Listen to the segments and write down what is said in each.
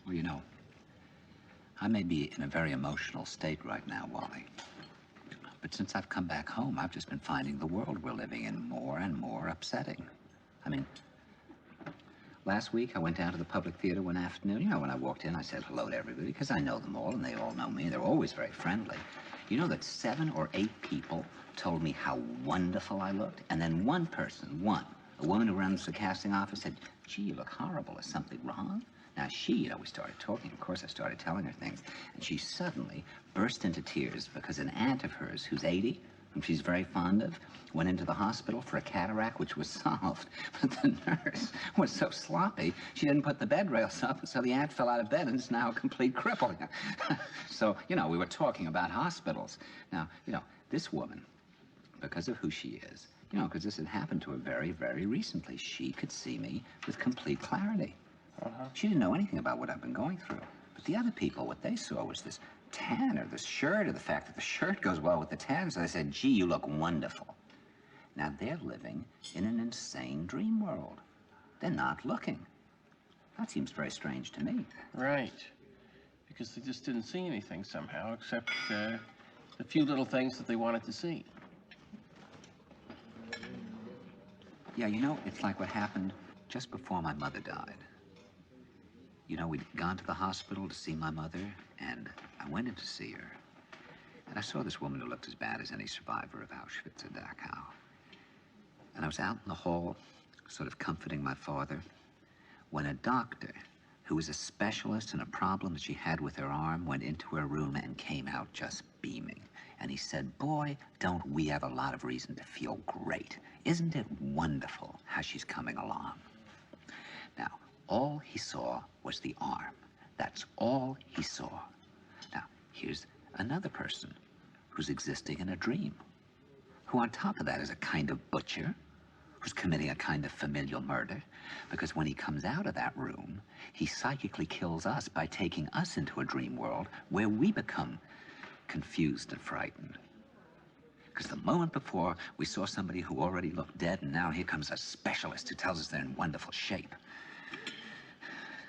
Well, you know, I may be in a very emotional state right now, Wally. But since I've come back home, I've just been finding the world we're living in more and more upsetting. I mean, last week I went down to the public theater one afternoon. You know, when I walked in, I said hello to everybody because I know them all and they all know me. They're always very friendly. You know that 7 or 8 people told me how wonderful I looked? And then one person, a woman who runs the casting office, said, gee, you look horrible. Is something wrong? Now she, you know, we started talking. Of course, I started telling her things. And she suddenly burst into tears because an aunt of hers, who's 80, whom she's very fond of, went into the hospital for a cataract, which was solved. But the nurse was so sloppy, she didn't put the bed rails up, so the aunt fell out of bed and is now a complete cripple. So, you know, we were talking about hospitals. Now, you know, this woman, because of who she is, you know, because this had happened to her very, very recently, she could see me with complete clarity. She didn't know anything about what I've been going through. But the other people, what they saw was this tan or this shirt or the fact that the shirt goes well with the tan. So they said, gee, you look wonderful. Now they're living in an insane dream world. They're not looking. That seems very strange to me. Right. Because they just didn't see anything somehow, except the few little things that they wanted to see. Yeah, you know, it's like what happened just before my mother died. You know, we'd gone to the hospital to see my mother, and I went in to see her. And I saw this woman who looked as bad as any survivor of Auschwitz or Dachau. And I was out in the hall, sort of comforting my father, when a doctor, who was a specialist in a problem that she had with her arm, went into her room and came out just beaming. And he said, boy, don't we have a lot of reason to feel great. Isn't it wonderful how she's coming along? Now, all he saw was the arm. That's all he saw. Now, here's another person who's existing in a dream, who on top of that is a kind of butcher, who's committing a kind of familial murder, because when he comes out of that room, he psychically kills us by taking us into a dream world where we become confused and frightened. Because the moment before, we saw somebody who already looked dead, and now here comes a specialist who tells us they're in wonderful shape.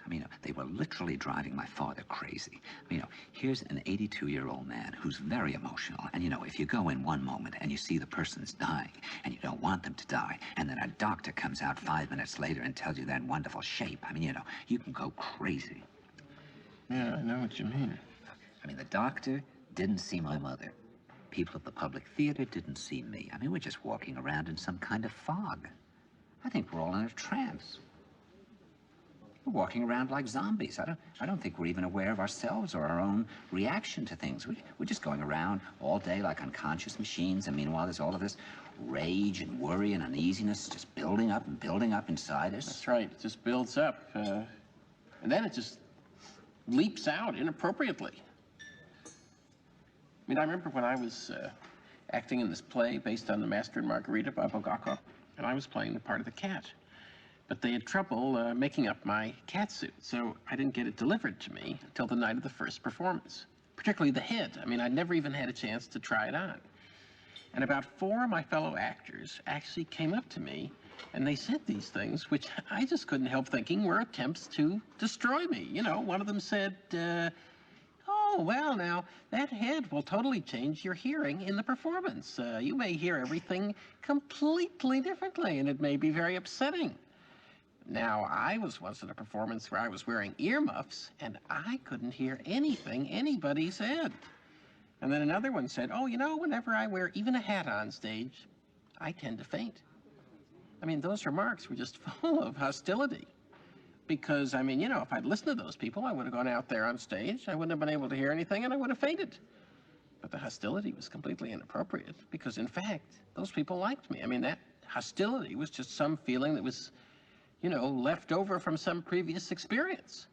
I mean, they were literally driving my father crazy. I mean, you know, here's an 82-year-old man who's very emotional. And, you know, if you go in one moment and you see the person's dying and you don't want them to die, and then a doctor comes out 5 minutes later and tells you they're in wonderful shape, I mean, you know, you can go crazy. Yeah, I know what you mean. I mean, the doctor didn't see my mother. People at the public theater didn't see me. I mean, we're just walking around in some kind of fog. I think we're all in a trance. We're walking around like zombies. I don't think we're even aware of ourselves or our own reaction to things. We're just going around all day like unconscious machines, and meanwhile there's all of this rage and worry and uneasiness just building up and building up inside us. That's right. It just builds up. And then it just leaps out inappropriately. I mean, I remember when I was acting in this play based on The Master and Margarita by Bulgakov, and I was playing the part of the cat. But they had trouble making up my cat suit, so I didn't get it delivered to me until the night of the first performance, particularly the head. I mean, I'd never even had a chance to try it on. And about 4 of my fellow actors actually came up to me, and they said these things, which I just couldn't help thinking were attempts to destroy me. You know, one of them said, oh, well, now, that head will totally change your hearing in the performance. You may hear everything completely differently, and it may be very upsetting. Now, I was once at a performance where I was wearing earmuffs, and I couldn't hear anything anybody said. And then another one said, oh, you know, whenever I wear even a hat on stage, I tend to faint. I mean, those remarks were just full of hostility. Because, I mean, you know, if I'd listened to those people, I would have gone out there on stage, I wouldn't have been able to hear anything, and I would have fainted. But the hostility was completely inappropriate, because, in fact, those people liked me. I mean, that hostility was just some feeling that was, you know, left over from some previous experience.